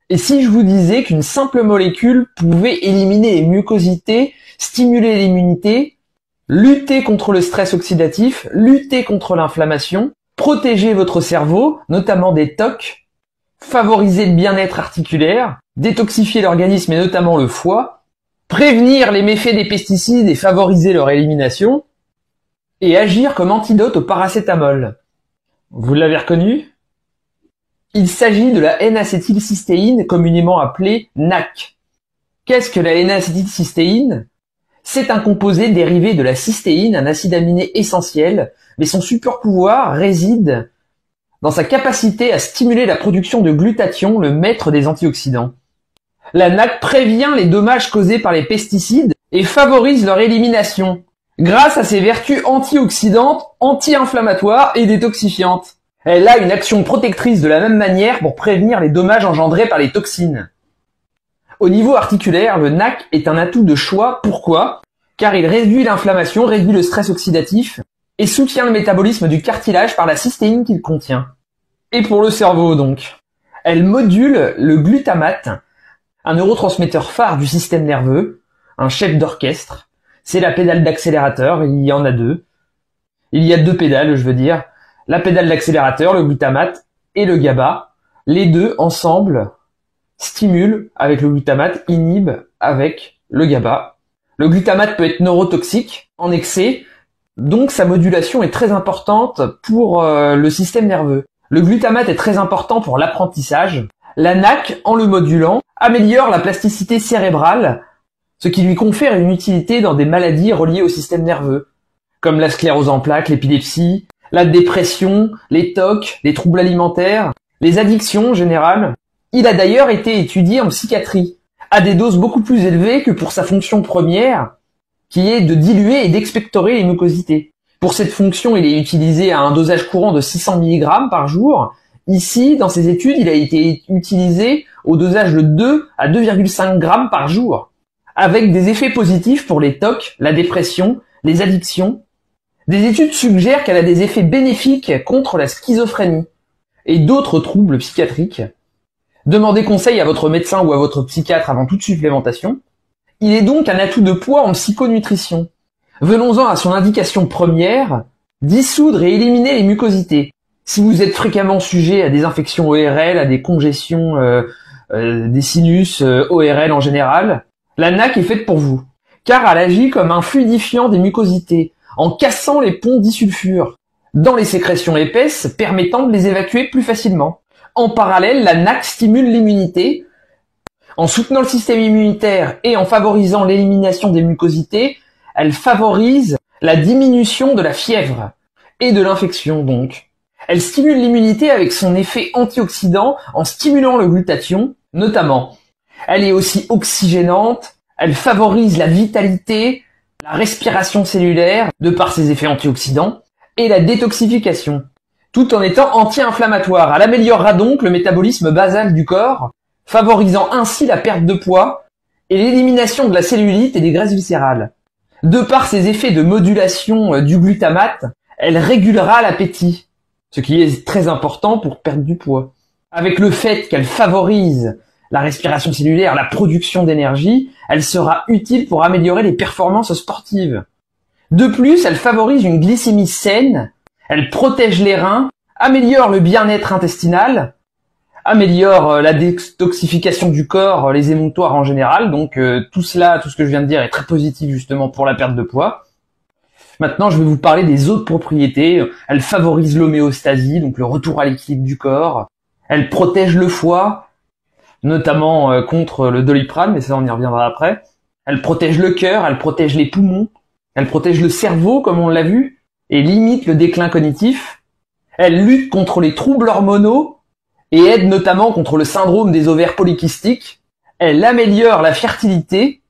Et si je vous disais qu'une simple molécule pouvait éliminer les mucosités, stimuler l'immunité, lutter contre le stress oxydatif, lutter contre l'inflammation, protéger votre cerveau, notamment des TOC, favoriser le bien-être articulaire, détoxifier l'organisme et notamment le foie, prévenir les méfaits des pesticides et favoriser leur élimination, et agir comme antidote au paracétamol. Vous l'avez reconnu ? Il s'agit de la N-acétylcystéine, communément appelée NAC. Qu'est-ce que la N-acétylcystéine ? C'est un composé dérivé de la cystéine, un acide aminé essentiel, mais son super pouvoir réside dans sa capacité à stimuler la production de glutathion, le maître des antioxydants. La NAC prévient les dommages causés par les pesticides et favorise leur élimination, grâce à ses vertus antioxydantes, anti-inflammatoires et détoxifiantes. Elle a une action protectrice de la même manière pour prévenir les dommages engendrés par les toxines. Au niveau articulaire, le NAC est un atout de choix. Pourquoi ? Car il réduit l'inflammation, réduit le stress oxydatif et soutient le métabolisme du cartilage par la cystéine qu'il contient. Et pour le cerveau donc, elle module le glutamate, un neurotransmetteur phare du système nerveux, un chef d'orchestre. C'est la pédale d'accélérateur, il y en a deux. Il y a deux pédales, je veux dire. La pédale d'accélérateur, le glutamate et le GABA. Les deux ensemble stimulent avec le glutamate, inhibent avec le GABA. Le glutamate peut être neurotoxique en excès, donc sa modulation est très importante pour le système nerveux. Le glutamate est très important pour l'apprentissage. La NAC, en le modulant, améliore la plasticité cérébrale, ce qui lui confère une utilité dans des maladies reliées au système nerveux, comme la sclérose en plaques, l'épilepsie, la dépression, les TOC, les troubles alimentaires, les addictions en général. Il a d'ailleurs été étudié en psychiatrie, à des doses beaucoup plus élevées que pour sa fonction première, qui est de diluer et d'expectorer les mucosités. Pour cette fonction, il est utilisé à un dosage courant de 600 mg par jour. Ici, dans ces études, il a été utilisé au dosage de 2 à 2,5 g par jour, avec des effets positifs pour les TOC, la dépression, les addictions. Des études suggèrent qu'elle a des effets bénéfiques contre la schizophrénie et d'autres troubles psychiatriques. Demandez conseil à votre médecin ou à votre psychiatre avant toute supplémentation. Il est donc un atout de poids en psychonutrition. Venons-en à son indication première, dissoudre et éliminer les mucosités. Si vous êtes fréquemment sujet à des infections ORL, à des congestions des sinus, ORL en général, la NAC est faite pour vous, car elle agit comme un fluidifiant des mucosités, en cassant les ponts disulfures dans les sécrétions épaisses, permettant de les évacuer plus facilement. En parallèle, la NAC stimule l'immunité, en soutenant le système immunitaire et en favorisant l'élimination des mucosités, elle favorise la diminution de la fièvre et de l'infection donc. Elle stimule l'immunité avec son effet antioxydant en stimulant le glutathion, notamment. Elle est aussi oxygénante, elle favorise la vitalité, la respiration cellulaire, de par ses effets antioxydants, et la détoxification, tout en étant anti-inflammatoire. Elle améliorera donc le métabolisme basal du corps, favorisant ainsi la perte de poids et l'élimination de la cellulite et des graisses viscérales. De par ses effets de modulation du glutamate, elle régulera l'appétit, ce qui est très important pour perdre du poids. Avec le fait qu'elle favorise la respiration cellulaire, la production d'énergie, elle sera utile pour améliorer les performances sportives. De plus, elle favorise une glycémie saine, elle protège les reins, améliore le bien-être intestinal, améliore la détoxification du corps, les émonctoires en général. Donc tout ce que je viens de dire est très positif justement pour la perte de poids. Maintenant, je vais vous parler des autres propriétés. Elle favorise l'homéostasie, donc le retour à l'équilibre du corps. Elle protège le foie, notamment contre le Doliprane, mais ça on y reviendra après. Elle protège le cœur, elle protège les poumons, elle protège le cerveau comme on l'a vu, et limite le déclin cognitif. Elle lutte contre les troubles hormonaux et aide notamment contre le syndrome des ovaires polykystiques. Elle améliore la fertilité,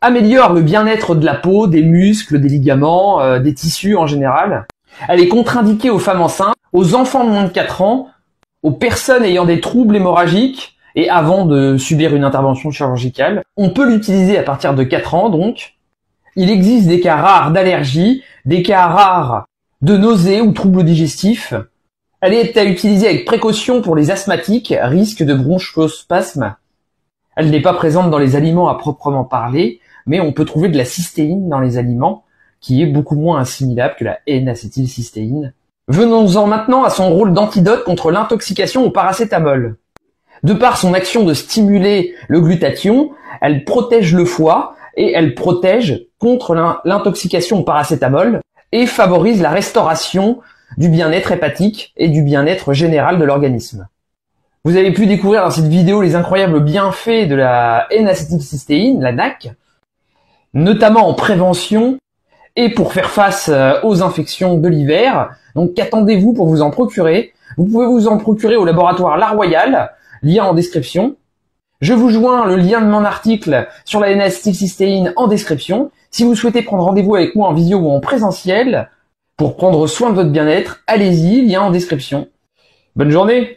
améliore le bien-être de la peau, des muscles, des ligaments, des tissus en général. Elle est contre-indiquée aux femmes enceintes, aux enfants de moins de 4 ans, aux personnes ayant des troubles hémorragiques et avant de subir une intervention chirurgicale. On peut l'utiliser à partir de 4 ans donc. Il existe des cas rares d'allergie, des cas rares de nausées ou troubles digestifs. Elle est à utiliser avec précaution pour les asthmatiques, risque de bronchospasme. Elle n'est pas présente dans les aliments à proprement parler, mais on peut trouver de la cystéine dans les aliments, qui est beaucoup moins assimilable que la N-acétylcystéine. Venons-en maintenant à son rôle d'antidote contre l'intoxication au paracétamol. De par son action de stimuler le glutathion, elle protège le foie et elle protège contre l'intoxication au paracétamol et favorise la restauration du bien-être hépatique et du bien-être général de l'organisme. Vous avez pu découvrir dans cette vidéo les incroyables bienfaits de la N-acétylcystéine, la NAC, notamment en prévention et pour faire face aux infections de l'hiver. Donc qu'attendez-vous pour vous en procurer? Vous pouvez vous en procurer au laboratoire La Royale, lien en description. Je vous joins le lien de mon article sur la N-acétylcystéine en description. Si vous souhaitez prendre rendez-vous avec moi en visio ou en présentiel pour prendre soin de votre bien-être, allez-y, lien en description. Bonne journée!